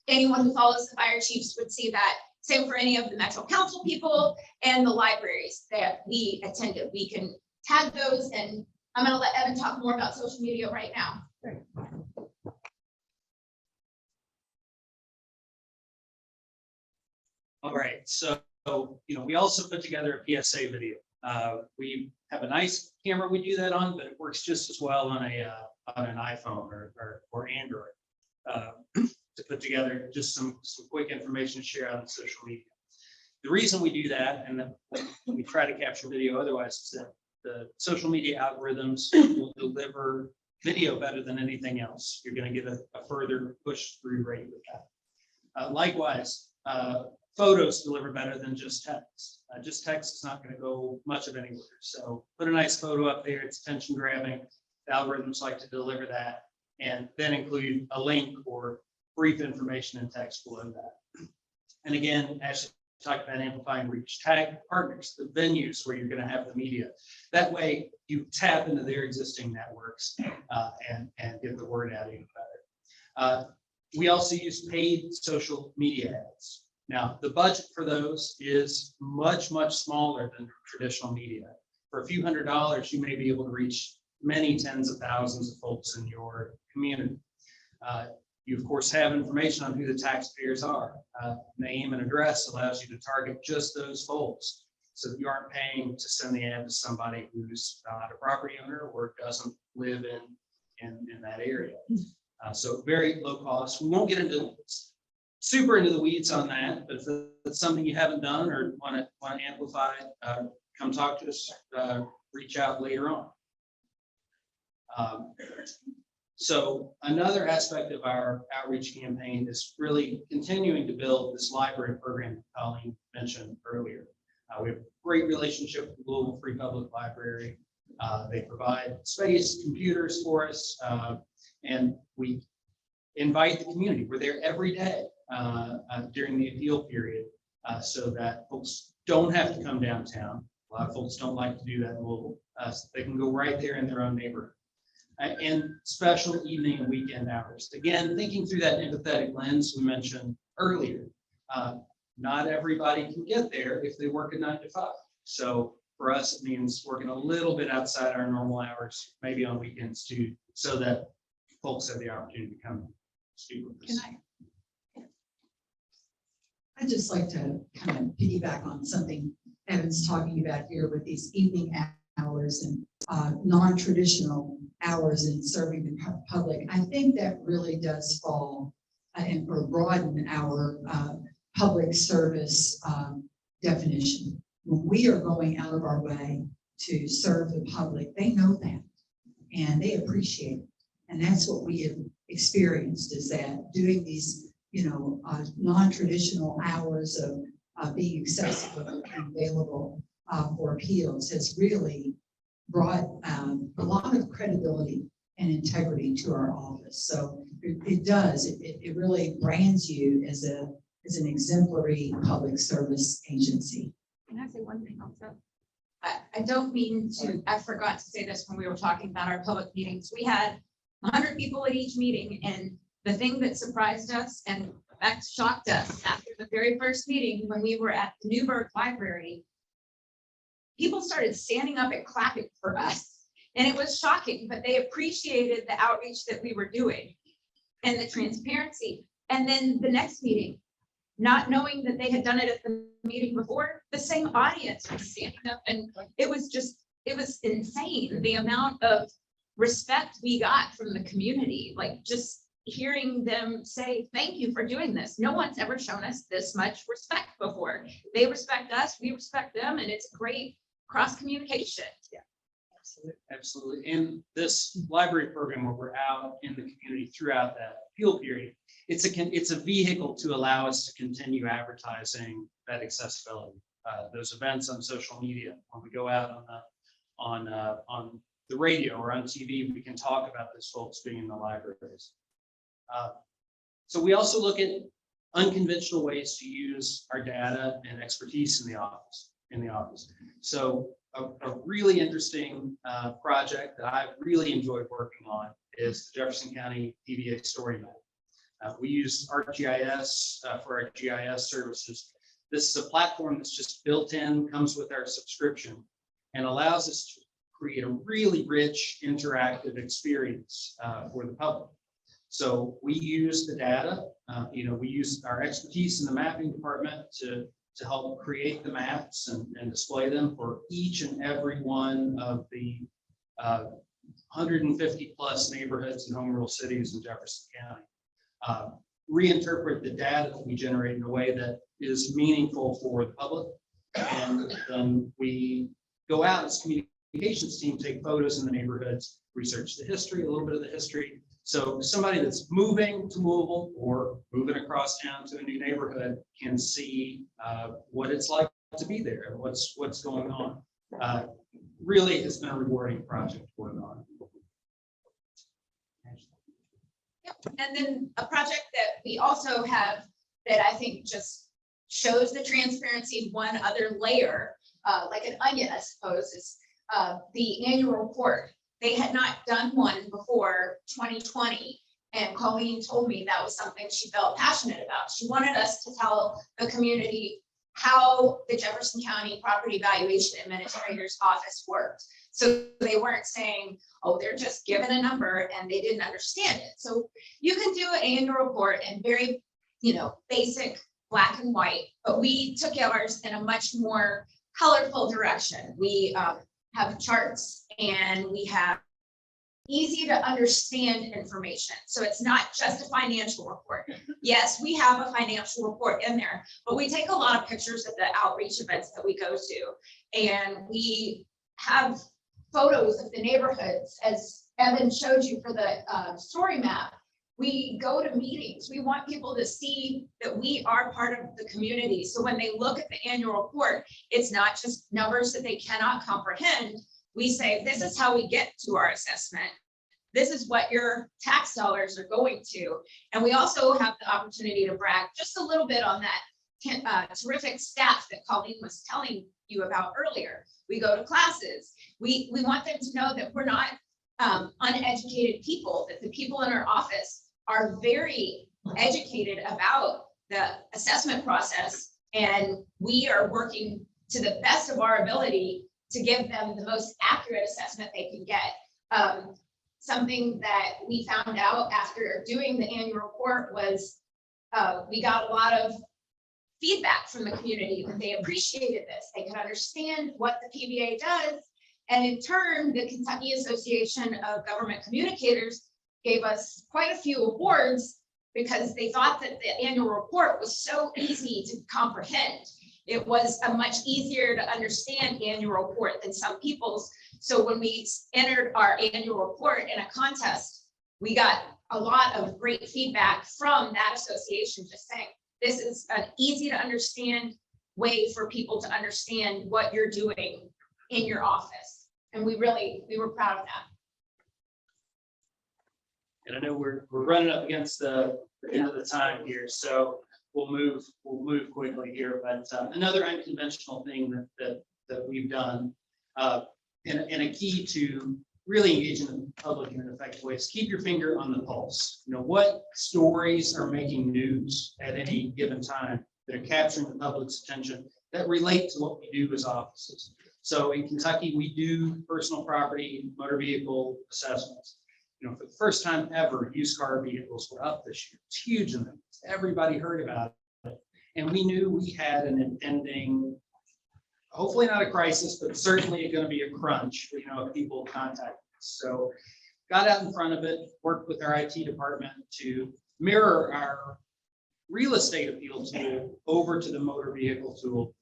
Anyone who follows the fire chiefs would see that. Same for any of the Metro Council people and the libraries that we attended. We can tag those, and I'm going to let Evan talk more about social media right now. All right, so we also put together a PSA video. We have a nice camera we do that on, but it works just as well on an iPhone or Android to put together just some quick information to share on social media. The reason we do that, and we try to capture video otherwise, is that the social media algorithms will deliver video better than anything else. You're going to get a further push through rate with that. Likewise, photos deliver better than just text. Just text is not going to go much of anywhere. So put a nice photo up there. It's attention grabbing. The algorithms like to deliver that, and then include a link or brief information in text below that. And again, as talk about amplifying reach, tag partners, the venues where you're going to have the media. That way you tap into their existing networks and get the word out even better. We also use paid social media ads. Now, the budget for those is much, much smaller than traditional media. For a few $100s, you may be able to reach many tens of thousands of folks in your community. You, of course, have information on who the taxpayers are. Name and address allows you to target just those folks, so that you aren't paying to send the ad to somebody who's not a property owner or doesn't live in that area. So very low cost. We won't get into super into the weeds on that, but if it's something you haven't done or want to amplify, come talk to us, reach out later on. So another aspect of our outreach campaign is really continuing to build this library program that Colleen mentioned earlier. We have a great relationship with the Louisville Free Public Library. They provide space, computers for us, and we invite the community. We're there every day during the appeal period, so that folks don't have to come downtown. A lot of folks don't like to do that in Louisville. So they can go right there in their own neighborhood. And special evening and weekend hours. Again, thinking through that empathetic lens we mentioned earlier. Not everybody can get there if they work a 9 to 5. So for us, it means working a little bit outside our normal hours, maybe on weekends too, so that folks have the opportunity to come speak with us. I'd just like to kind of piggyback on something Evan's talking about here with these evening hours and non-traditional hours in serving the public. I think that really does fall or broaden our public service definition. When we are going out of our way to serve the public, they know that and they appreciate it. And that's what we have experienced, is that doing these, non-traditional hours of being accessible and available for appeals has really brought a lot of credibility and integrity to our office. So it does, it really brands you as an exemplary public service agency. Can I say one thing also? I don't mean to, I forgot to say this when we were talking about our public meetings. We had 100 people at each meeting, and the thing that surprised us and in fact shocked us after the very first meeting when we were at the Newburgh Library, people started standing up and clapping for us. And it was shocking, but they appreciated the outreach that we were doing and the transparency. And then the next meeting, not knowing that they had done it at the meeting before, the same audience was standing up. And it was insane, the amount of respect we got from the community, like just hearing them say, thank you for doing this. No one's ever shown us this much respect before. They respect us, we respect them, and it's great cross communication. Yeah, absolutely. And this library program, where we're out in the community throughout that appeal period, it's a vehicle to allow us to continue advertising that accessibility. Those events on social media, when we go out on the radio or on TV, we can talk about those folks being in the libraries. So we also look at unconventional ways to use our data and expertise in the office. So a really interesting project that I've really enjoyed working on is the Jefferson County PVA Story Map. We use ArcGIS for our GIS services. This is a platform that's just built in, comes with our subscription, and allows us to create a really rich interactive experience for the public. So we use the data, we use our expertise in the mapping department to help create the maps and display them for each and every one of the 150 plus neighborhoods and home rule cities in Jefferson County. Reinterpret the data that we generate in a way that is meaningful for the public. And then we go out as communications team, take photos in the neighborhoods, research the history, a little bit of the history. So somebody that's moving to Louisville or moving across town to a new neighborhood can see what it's like to be there and what's going on. Really has been a rewarding project to work on. Yep. And then a project that we also have that I think just shows the transparency, one other layer, like an onion, I suppose, is the annual report. They had not done one before 2020. And Colleen told me that was something she felt passionate about. She wanted us to tell the community how the Jefferson County Property Valuation Administrator's Office worked. So they weren't saying, oh, they're just given a number and they didn't understand it. So you can do an annual report in very, basic black and white, but we took ours in a much more colorful direction. We have charts and we have easy to understand information. So it's not just a financial report. Yes, we have a financial report in there, but we take a lot of pictures of the outreach events that we go to. And we have photos of the neighborhoods, as Evan showed you for the story map. We go to meetings. We want people to see that we are part of the community. So when they look at the annual report, it's not just numbers that they cannot comprehend. We say, this is how we get to our assessment. This is what your tax dollars are going to. And we also have the opportunity to brag just a little bit on that terrific staff that Colleen was telling you about earlier. We go to classes. We want them to know that we're not uneducated people, that the people in our office are very educated about the assessment process. And we are working to the best of our ability to give them the most accurate assessment they can get. Something that we found out after doing the annual report was we got a lot of feedback from the community that they appreciated this. They could understand what the PVA does. And in turn, the Kentucky Association of Government Communicators gave us quite a few awards because they thought that the annual report was so easy to comprehend. It was a much easier to understand annual report than some people's. So when we entered our annual report in a contest, we got a lot of great feedback from that association, just saying, this is an easy to understand way for people to understand what you're doing in your office. And we were proud of that. And I know we're running up against the end of the time here, so we'll move quickly here. But another unconventional thing that we've done, and a key to really engaging the public in an effective way is keep your finger on the pulse. What stories are making news at any given time that are capturing the public's attention that relate to what we do as offices. So in Kentucky, we do personal property, motor vehicle assessments. For the first time ever, used car vehicles were up this year. It's huge in them. Everybody heard about it. And we knew we had an impending, hopefully not a crisis, but certainly going to be a crunch, if people contact us. So got out in front of it, worked with our IT department to mirror our real estate appeal tool over to the motor vehicle tool.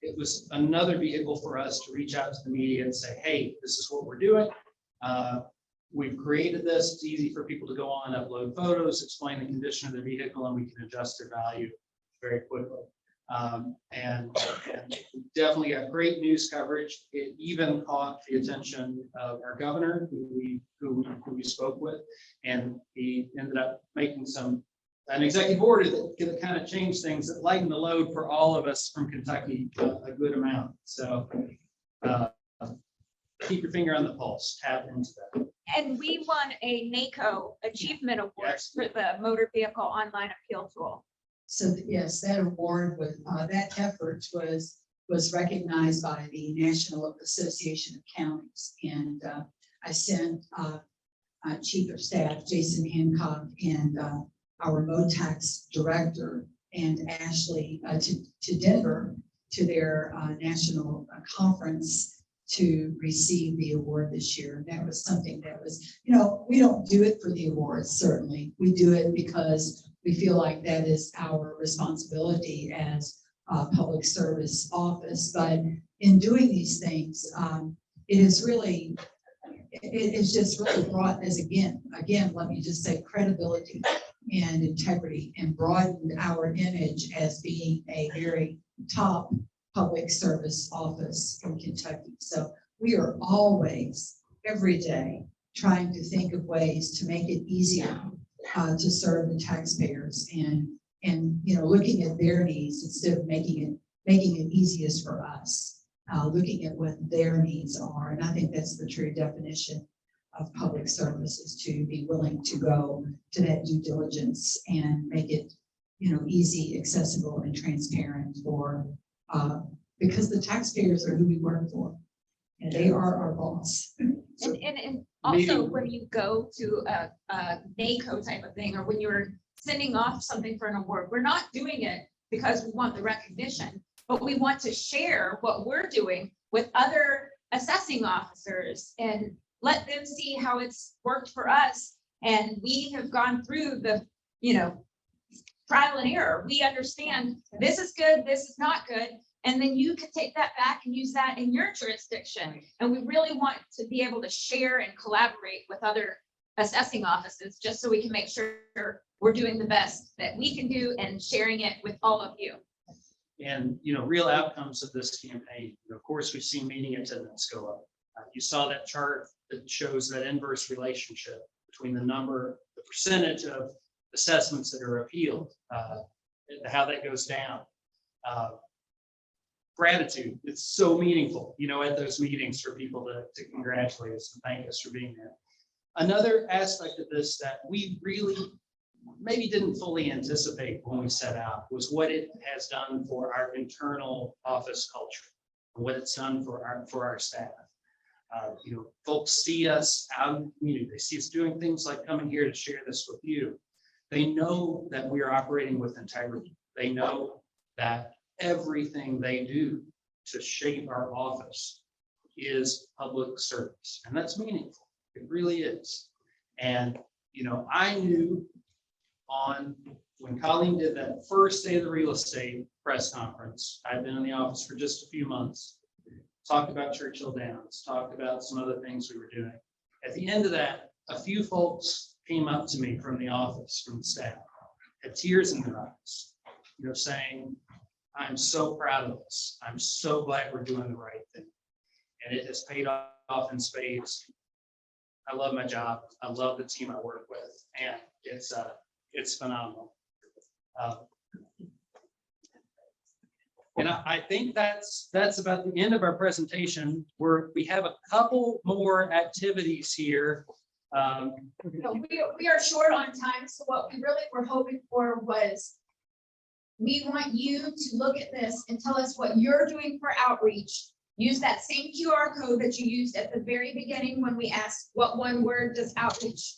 It was another vehicle for us to reach out to the media and say, hey, this is what we're doing. We've created this. It's easy for people to go on, upload photos, explain the condition of the vehicle, and we can adjust their value very quickly. And we definitely got great news coverage. It even caught the attention of our governor, who we spoke with, and he ended up making an executive order that kind of changed things, that lightened the load for all of us from Kentucky a good amount. So keep your finger on the pulse, tap into that. And we won a NACO Achievement Award for the Motor Vehicle Online Appeal Tool. So yes, that award that effort was recognized by the National Association of Counties. And I sent Chief of Staff Jason Hancock and our MoTax director and Ashley to Denver to their national conference to receive the award this year. And that was something that was, we don't do it for the awards, certainly. We do it because we feel like that is our responsibility as a public service office. But in doing these things, it's just really brought us again, let me just say, credibility and integrity, and broadened our image as being a very top public service office in Kentucky. So we are always, every day, trying to think of ways to make it easier to serve the taxpayers, and looking at their needs instead of making it easiest for us, looking at what their needs are. And I think that's the true definition of public service, is to be willing to go to that due diligence and make it easy, accessible, and transparent for because the taxpayers are who we work for, and they are our boss. And also when you go to a NACO type of thing, or when you're sending off something for an award, we're not doing it because we want the recognition, but we want to share what we're doing with other assessing officers and let them see how it's worked for us. And we have gone through the, trial and error. We understand this is good, this is not good. And then you can take that back and use that in your jurisdiction. And we really want to be able to share and collaborate with other assessing offices, just so we can make sure we're doing the best that we can do and sharing it with all of you. And, real outcomes of this campaign, of course, we've seen meeting attendance go up. You saw that chart that shows that inverse relationship between the percentage of assessments that are appealed, how that goes down. Gratitude, it's so meaningful, at those meetings for people to congratulate us and thank us for being there. Another aspect of this that we really maybe didn't fully anticipate when we set out was what it has done for our internal office culture, and what it's done for our staff. Folks see us out in the community. They see us doing things like coming here to share this with you. They know that we are operating with integrity. They know that everything they do to shape our office is public service, and that's meaningful. It really is. And I knew when Colleen did that first day of the real estate press conference, I'd been in the office for just a few months, talked about Churchill Downs, talked about some other things we were doing. At the end of that, a few folks came up to me from the office, from the staff, had tears in their eyes, saying, I'm so proud of this. I'm so glad we're doing the right thing. And it has paid off in spades. I love my job. I love the team I work with, and it's phenomenal. And I think that's about the end of our presentation. We have a couple more activities here. We are short on time, so what we really were hoping for was, we want you to look at this and tell us what you're doing for outreach. Use that same QR code that you used at the very beginning when we asked what one word does outreach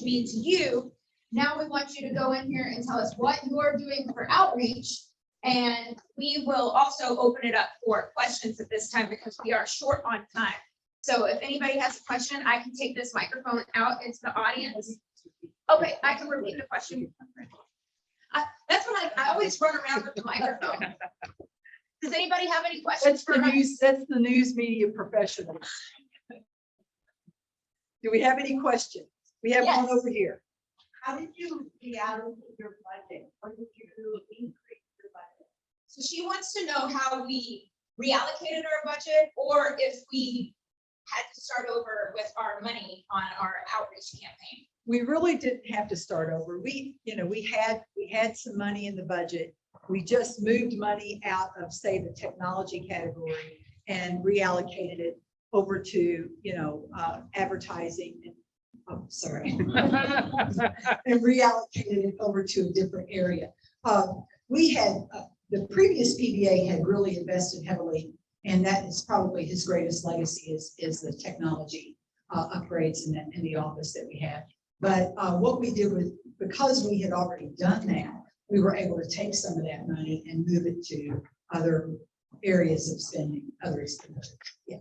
mean to you. Now we want you to go in here and tell us what you're doing for outreach. And we will also open it up for questions at this time because we are short on time. So if anybody has a question, I can take this microphone out into the audience. Okay, I can repeat the question. That's what I always run around with the microphone. Does anybody have any questions for us? That's the news media professionals. Do we have any questions? We have Yes. one over here. How did you reallocate your budget? Or did you increase your budget? So she wants to know how we reallocated our budget, or if we had to start over with our money on our outreach campaign. We really didn't have to start over. We had some money in the budget. We just moved money out of, say, the technology category and reallocated it over to, advertising and, and reallocated it over to a different area. We had, the previous PBA had really invested heavily, and that is probably his greatest legacy is the technology upgrades in the office that we have. But what we did was, because we had already done that, we were able to take some of that money and move it to other areas of spending, other expenditures. Yeah.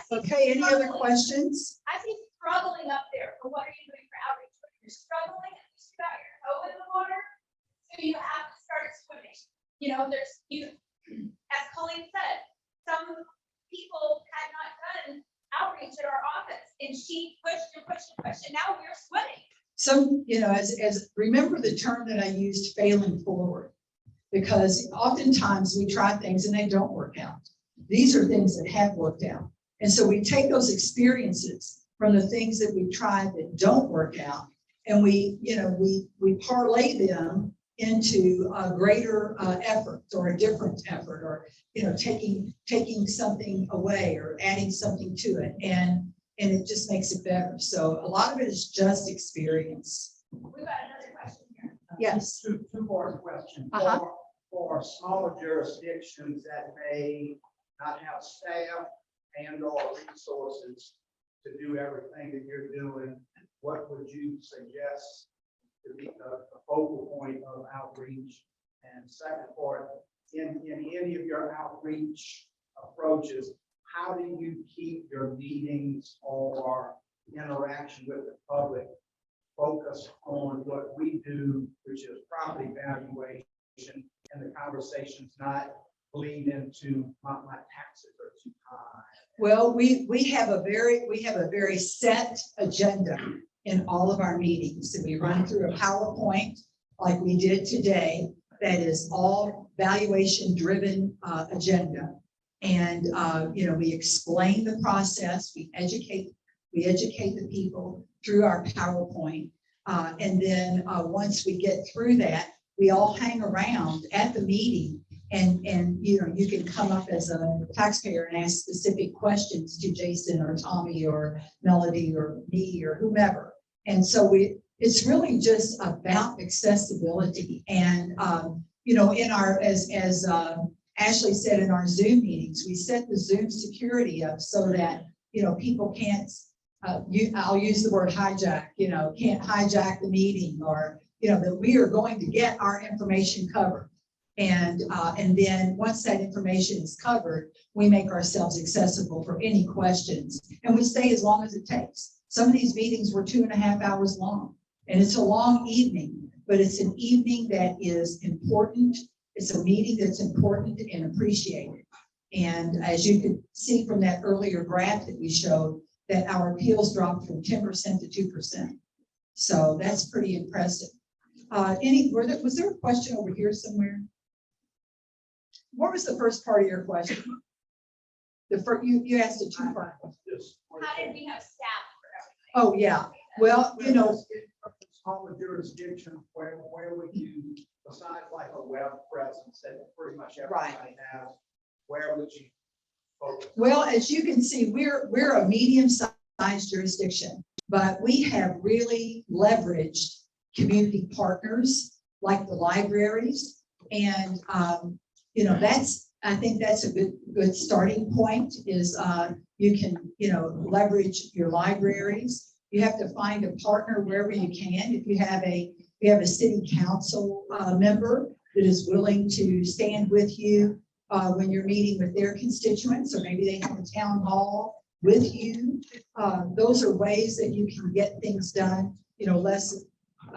Okay, any other questions? I see struggling up there. But what are you doing for outreach? When you're struggling, at least you got your toe in the water, so you have to start swimming. As Colleen said, some people had not done outreach at our office, and she pushed and pushed and pushed, and now we're swimming. Some, as remember the term that I used, failing forward, because oftentimes we try things and they don't work out. These are things that have worked out. And so we take those experiences from the things that we tried that don't work out, and we parlay them into a greater effort, or a different effort, or taking something away or adding something to it, and it just makes it better. So a lot of it is just experience. We got another question here. Yes. Two-part question. Uh-huh. For smaller jurisdictions that may not have staff and or resources to do everything that you're doing, what would you suggest to be the focal point of outreach? And second part, in any of your outreach approaches, how do you keep your meetings or interaction with the public focused on what we do, which is property valuation, and the conversation's not bleed into my taxes are too high? Well, we have a very set agenda in all of our meetings. And we run through a PowerPoint like we did today that is all valuation driven agenda. And we explain the process, we educate the people through our PowerPoint. And then once we get through that, we all hang around at the meeting and you can come up as a taxpayer and ask specific questions to Jason or Tommy or Melody or me or whomever. And so it's really just about accessibility. And in our, as Ashley said, in our Zoom meetings, we set the Zoom security up so that people can't I'll use the word hijack, can't hijack the meeting, or that we are going to get our information covered. And then once that information is covered, we make ourselves accessible for any questions, and we stay as long as it takes. Some of these meetings were 2.5 hours long, and it's a long evening, but it's an evening that is important. It's a meeting that's important and appreciated. And as you could see from that earlier graph that we showed, that our appeals dropped from 10% to 2%. So that's pretty impressive. Was there a question over here somewhere? What was the first part of your question? The first, you asked a two-part. How did we have staff for everything? Oh, yeah. Well, Smaller jurisdiction, where would you, besides like a web presence that pretty much everybody has, where would you focus? Well, as you can see, we're a medium-sized jurisdiction, but we have really leveraged community partners like the libraries. And, I think that's a good starting point is you can, leverage your libraries. You have to find a partner wherever you can. If you have a city council member that is willing to stand with you when you're meeting with their constituents, or maybe they have a town hall with you. Those are ways that you can get things done, less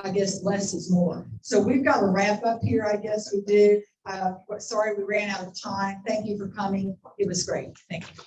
is more. So we've got to wrap up here. I guess we did. Sorry, we ran out of time. Thank you for coming. It was great. Thank you.